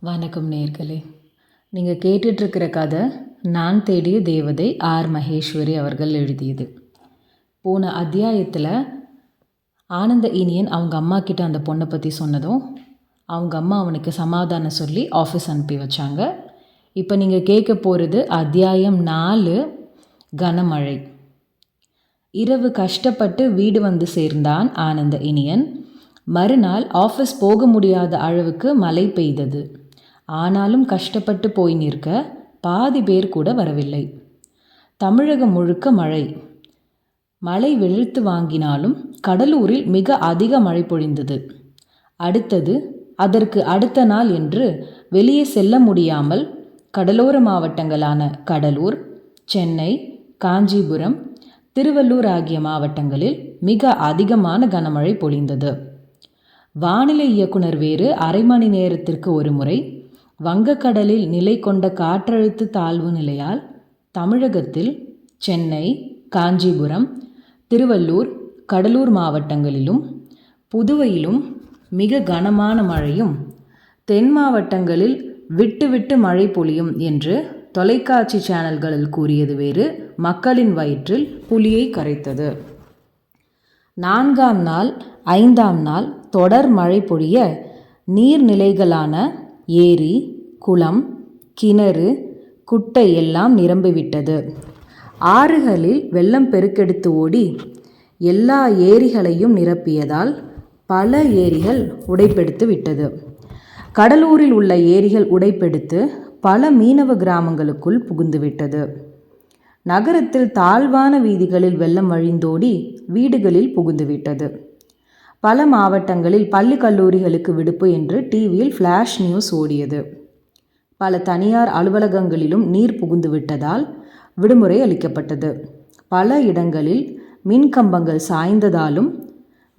வணக்கம் நேர்களே. நீங்கள் கேட்டுட்ருக்கிற கதை நான் தேடிய தேவதை ஆர் மகேஸ்வரி அவர்கள் எழுதியது. போன அத்தியாயத்தில் ஆனந்த இனியன் அவங்க அம்மா கிட்ட அந்த பொண்ணை பற்றி சொன்னதும் அவங்க அம்மா அவனுக்கு சமாதானம் சொல்லி ஆஃபீஸ் அனுப்பி வச்சாங்க. இப்போ நீங்கள் கேட்க போகிறது அத்தியாயம் 4, கனமழை. இரவு கஷ்டப்பட்டு வீடு வந்து சேர்ந்தான் ஆனந்த இனியன். மறுநாள் ஆஃபீஸ் போக முடியாத அளவுக்கு மழை பெய்தது. ஆனாலும் கஷ்டப்பட்டு போய் நிற்க பாதி பேர் கூட வரவில்லை. தமிழகம் முழுக்க மழை. மழை வெளுத்து வாங்கினாலும் கடலூரில் மிக அதிக மழை பொழிந்தது. அடுத்தது அதற்கு அடுத்த நாள் என்று வெளியே செல்ல முடியாமல் கடலோர மாவட்டங்களான கடலூர், சென்னை, காஞ்சிபுரம், திருவள்ளூர் ஆகிய மாவட்டங்களில் மிக அதிகமான கனமழை பொழிந்தது. வானிலை இயக்குனர் வேறு அரை மணி நேரத்திற்கு ஒரு முறை வங்கக்கடலில் நிலை கொண்ட காற்றழுத்த தாழ்வு நிலையால் தமிழகத்தில் சென்னை, காஞ்சிபுரம், திருவள்ளூர், கடலூர் மாவட்டங்களிலும் புதுவையிலும் மிக கனமான மழையும், தென் மாவட்டங்களில் விட்டு விட்டு மழை பொழியும் என்று தொலைக்காட்சி சேனல்களில் கூறியது வேறு மக்களின் வயிற்றில் புலியை கரைத்தது. 4ஆம் நாள் 5ஆம் நாள் தொடர் மழை பொழிய நீர்நிலைகளான ஏரி, குளம், கிணறு, குட்டை எல்லாம் நிரம்பிவிட்டது. ஆறுகளில் வெள்ளம் பெருக்கெடுத்து ஓடி எல்லா ஏரிகளையும் நிரப்பியதால் பல ஏரிகள் உடைப்பெடுத்து விட்டது. கடலூரில் உள்ள ஏரிகள் உடைப்பெடுத்து பல மீனவ கிராமங்களுக்குள் புகுந்துவிட்டது. நகரத்தில் தாழ்வான வீதிகளில் வெள்ளம் வழிந்தோடி வீடுகளில் புகுந்துவிட்டது. பல மாவட்டங்களில் பள்ளி கல்லூரிகளுக்கு விடுப்பு என்று டிவியில் ஃப்ளாஷ் நியூஸ் ஓடியது. பல தனியார் அலுவலகங்களிலும் நீர் புகுந்து விட்டதால் விடுமுறை அளிக்கப்பட்டது. பல இடங்களில் மின்கம்பங்கள் சாய்ந்ததாலும்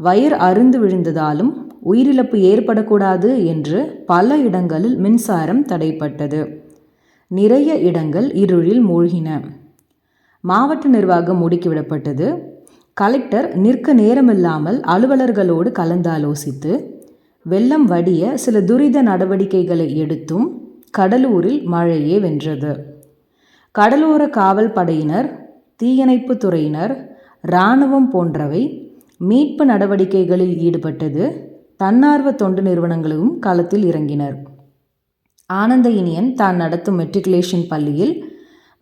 வயர் அறுந்து விழுந்ததாலும் உயிரிழப்பு ஏற்படக்கூடாது என்று பல இடங்களில் மின்சாரம் தடைப்பட்டது. நிறைய இடங்கள் இருளில் மூழ்கின. மாவட்ட நிர்வாகம் முடுக்கிவிடப்பட்டது. கலெக்டர் நிற்க நேரமில்லாமல் அலுவலர்களோடு கலந்தாலோசித்து வெள்ளம் வடிய சில துரித நடவடிக்கைகளை எடுத்தும் கடலூரில் மழையே வென்றது. கடலோர காவல் படையினர், தீயணைப்பு துறையினர், இராணுவம் போன்றவை மீட்பு நடவடிக்கைகளில் ஈடுபட்டது. தன்னார்வ தொண்டு நிறுவனங்களும் களத்தில் இறங்கினர். ஆனந்த இனியன் தான் நடத்தும் மெட்ரிகுலேஷன் பள்ளியில்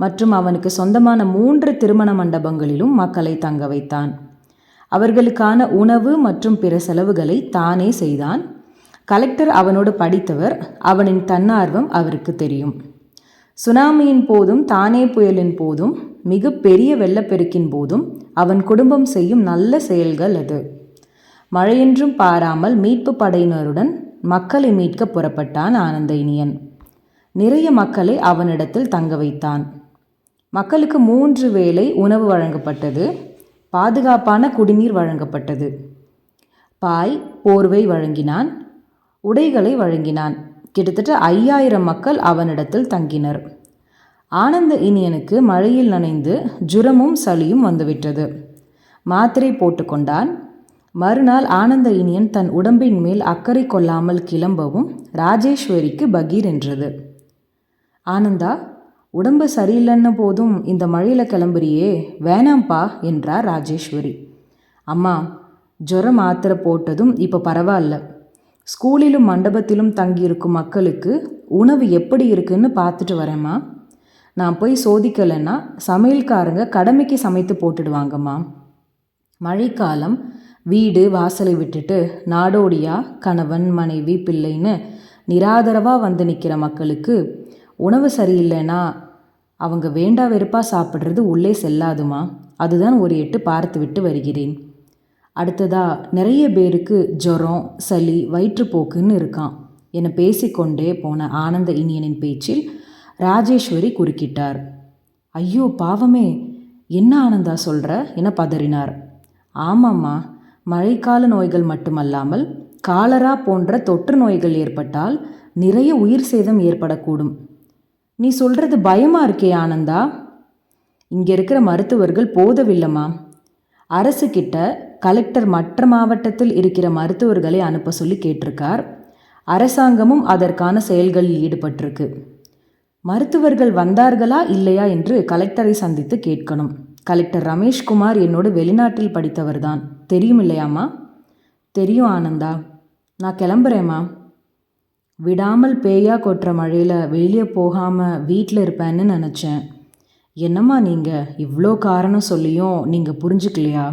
மற்றும் அவனுக்கு சொந்தமான 3 திருமண மண்டபங்களிலும் மக்களை தங்க வைத்தான். அவர்களுக்கான உணவு மற்றும் பிற செலவுகளை தானே செய்தான். கலெக்டர் அவனோடு படித்தவர். அவனின் தன்னார்வம் அவருக்கு தெரியும். சுனாமியின் போதும், தானே புயலின் போதும், மிக பெரிய வெள்ளப்பெருக்கின் போதும் அவன் குடும்பம் செய்யும் நல்ல செயல்கள் அது. மழையென்றும் பாராமல் மீட்பு படையினருடன் மக்களை மீட்க புறப்பட்டான் ஆனந்த இனியன். நிறைய மக்களை அவனிடத்தில் தங்க வைத்தான். மக்களுக்கு 3 வேளை உணவு வழங்கப்பட்டது. பாதுகாப்பான குடிநீர் வழங்கப்பட்டது. பாய், போர்வை வழங்கினான். உடைகளை வழங்கினான். கிட்டத்தட்ட 5000 மக்கள் அவனிடத்தில் தங்கினர். ஆனந்த இனியனுக்கு மழையில் நனைந்து ஜுரமும் சளியும் வந்துவிட்டது. மாத்திரை போட்டுக்கொண்டான். மறுநாள் ஆனந்த இனியன் தன் உடம்பின் மேல் அக்கறை கொள்ளாமல் கிளம்பவும் ராஜேஸ்வரிக்கு பகீர் என்றது. ஆனந்தா, உடம்பு சரியில்லைன்ன போதும் இந்த மழையில் கிளம்புறியே, வேணாம்ப்பா என்றார் ராஜேஸ்வரி. அம்மா, ஜுரம் மாத்திரை போட்டதும் இப்போ பரவாயில்ல. ஸ்கூலிலும் மண்டபத்திலும் தங்கியிருக்கும் மக்களுக்கு உணவு எப்படி இருக்குன்னு பார்த்துட்டு வரேம்மா. நான் போய் சோதிக்கலைன்னா சமையல்காரங்க கடமைக்கு சமைத்து போட்டுடுவாங்கம்மா. மழைக்காலம், வீடு வாசலை விட்டுட்டு நாடோடியா கணவன், மனைவி, பிள்ளைன்னு நிராதரவாக வந்து நிற்கிற மக்களுக்கு உணவு சரியில்லைன்னா அவங்க வேண்டா வெறுப்பாக சாப்பிட்றது உள்ளே செல்லாதுமா. அதுதான் ஒரு எட்டு பார்த்து விட்டு வருகிறேன். அடுத்ததா நிறைய பேருக்கு ஜுரம், சளி, வயிற்றுப்போக்குன்னு இருக்கான் என பேசிக்கொண்டே போன ஆனந்த இனியனின் பேச்சில் ராஜேஸ்வரி குறுக்கிட்டார். ஐயோ பாவமே, என்ன ஆனந்தா சொல்கிற என பதறினார். ஆமாம்மா, மழைக்கால நோய்கள் மட்டுமல்லாமல் காலரா போன்ற தொற்று நோய்கள் ஏற்பட்டால் நிறைய உயிர் சேதம் ஏற்படக்கூடும். நீ சொல்கிறது பயமாக இருக்கே ஆனந்தா. இங்கே இருக்கிற மருத்துவர்கள் போதவில்லைம்மா. அரசுக்கிட்ட கலெக்டர் மற்ற மாவட்டத்தில் இருக்கிற மருத்துவர்களை அனுப்ப சொல்லி கேட்டிருக்கார். அரசாங்கமும் அதற்கான செயல்களில் ஈடுபட்டிருக்கு. மருத்துவர்கள் வந்தார்களா இல்லையா என்று கலெக்டரை சந்தித்து கேட்கணும். கலெக்டர் ரமேஷ்குமார் என்னோடு வெளிநாட்டில் படித்தவர்தான். தெரியும் இல்லையாம்மா? தெரியும் ஆனந்தா. நான் கிளம்புறேம்மா. விடாமல் பேயா கொட்டுற மழையில் வெளியே போகாமல் வீட்டில் இருப்பேன்னு நினச்சேன். என்னம்மா நீங்கள் இவ்வளோ காரணம் சொல்லியும் நீங்கள் புரிஞ்சுக்கலையா?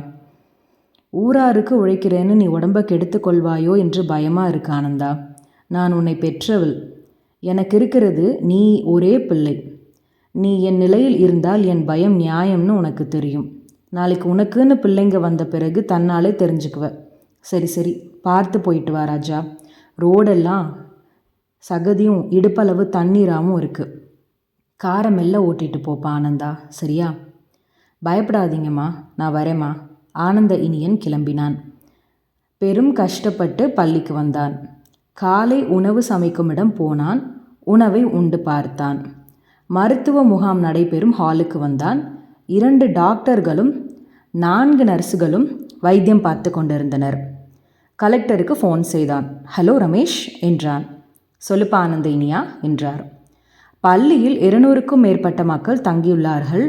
ஊராருக்கு உழைக்கிறேன்னு நீ உடம்பை கெடுத்துக்கொள்வாயோ என்று பயமாக இருக்கு ஆனந்தா. நான் உன்னை பெற்றவள். எனக்கு இருக்கிறது நீ ஒரே பிள்ளை. நீ என் நிலையில் இருந்தால் என் பயம் நியாயம்னு உனக்கு தெரியும். நாளைக்கு உனக்குன்னு பிள்ளைங்க வந்த பிறகு தன்னாலே தெரிஞ்சுக்குவ. சரி சரி, பார்த்து போயிட்டு வா ராஜா. ரோடெல்லாம் சகதியும் இடுப்பளவு தண்ணீராகவும் இருக்குது. காரை மெல்ல ஓட்டிட்டு போப்பா ஆனந்தா, சரியா? பயப்படாதீங்கம்மா, நான் வரேம்மா. ஆனந்த இனியன் கிளம்பினான். பெரும் கஷ்டப்பட்டு பள்ளிக்கு வந்தான். காலை உணவு சமைக்கும் இடம் போனான். உணவை உண்டு பார்த்தான். மருத்துவ முகாம் நடைபெறும் ஹாலுக்கு வந்தான். 2 டாக்டர்களும் 4 நர்ஸுகளும் வைத்தியம் பார்த்து கொண்டிருந்தனர். கலெக்டருக்கு ஃபோன் செய்தான். ஹலோ ரமேஷ் என்றான். சொல்லுப்பா ஆனந்த இனியா என்றார். பள்ளியில் 200க்கும் மேற்பட்ட மக்கள் தங்கியுள்ளார்கள்.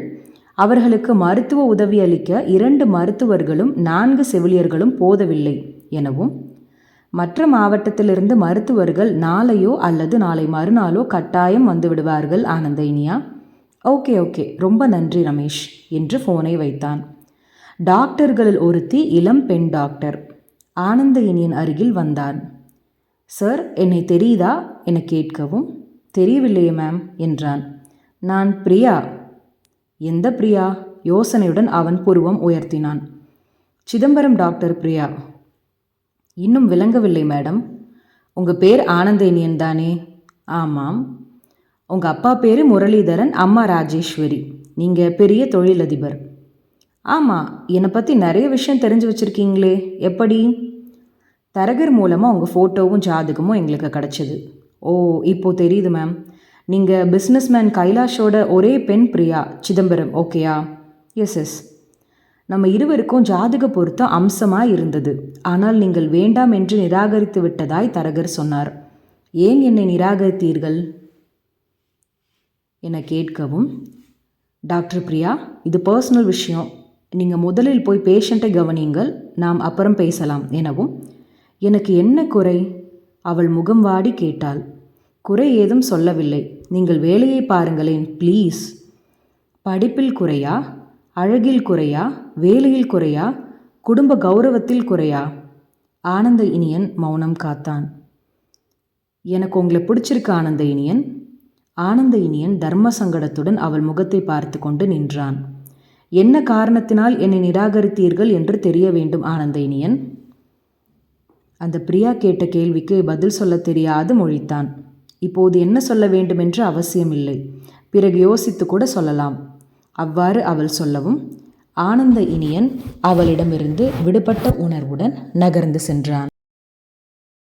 அவர்களுக்கு மருத்துவ உதவி அளிக்க 2 மருத்துவர்களும் 4 செவிலியர்களும் போதவில்லை எனவும், மற்ற மாவட்டத்திலிருந்து மருத்துவர்கள் நாளையோ அல்லது நாளை மறுநாளோ கட்டாயம் வந்து விடுவார்கள் ஆனந்த இனியா. ஓகே ஓகே, ரொம்ப நன்றி ரமேஷ் என்று ஃபோனை வைத்தான். டாக்டர்களில் ஒருத்தி இளம் பெண் டாக்டர் ஆனந்த இனியன் அருகில் வந்தான். சார், என்னை தெரியுதா என கேட்கவும், தெரியவில்லையே மேம் என்றான். நான் பிரியா. எந்த பிரியா? யோசனையுடன் அவன் புருவம் உயர்த்தினான். சிதம்பரம் டாக்டர் பிரியா. இன்னும் விளங்கவில்லை மேடம். உங்கள் பேர் ஆனந்த இனியன் தானே? ஆமாம். உங்கள் அப்பா பேர் முரளிதரன், அம்மா ராஜேஸ்வரி. நீங்கள் பெரிய தொழிலதிபர். ஆமாம், என்னை பற்றி நிறைய விஷயம் தெரிஞ்சு வச்சுருக்கீங்களே, எப்படி? தரகர் மூலமாக உங்கள் ஃபோட்டோவும் ஜாதகமும் எங்களுக்கு கிடச்சிது. ஓ, இப்போது தெரியுது மேம். நீங்கள் பிஸ்னஸ்மேன் கைலாஷோட ஒரே பெண் பிரியா சிதம்பரம், ஓகேயா? எஸ். நம்ம இருவருக்கும் ஜாதக பொருத்தம் அம்சமாக இருந்தது. ஆனால் நீங்கள் வேண்டாம் என்று நிராகரித்து விட்டதாய் தரகர் சொன்னார். ஏன் என்னை நிராகரித்தீர்கள் என கேட்கவும், டாக்டர் பிரியா, இது பர்சனல் விஷயம். நீங்கள் முதலில் போய் பேஷண்ட்டை கவனியுங்கள், நாம் அப்புறம் பேசலாம் எனவும், எனக்கு என்ன குறை? அவள் முகம் வாடி கேட்டாள். குறை ஏதும் சொல்லவில்லை. நீங்கள் வேலையை பாருங்களேன் ப்ளீஸ். படிப்பில் குறையா? அழகில் குறையா? வேலையில் குறையா? குடும்ப கௌரவத்தில் குறையா? ஆனந்த இனியன் மௌனம் காத்தான். எனக்கு உங்களை பிடிச்சிருக்கு ஆனந்த இனியன். ஆனந்த இனியன் தர்ம சங்கடத்துடன் அவள் முகத்தை பார்த்து கொண்டு நின்றான். என்ன காரணத்தினால் என்னை நிராகரித்தீர்கள் என்று தெரிய வேண்டும் ஆனந்த இனியன். அந்த பிரியா கேட்ட கேள்விக்கு பதில் சொல்ல தெரியாது மொழித்தான். இப்போது என்ன சொல்ல வேண்டுமென்று அவசியமில்லை, பிறகு யோசித்து கூட சொல்லலாம். அவ்வாறு அவள் சொல்லவும் ஆனந்த இனியன் அவளிடமிருந்து விடுபட்ட உணர்வுடன் நகர்ந்து சென்றான்.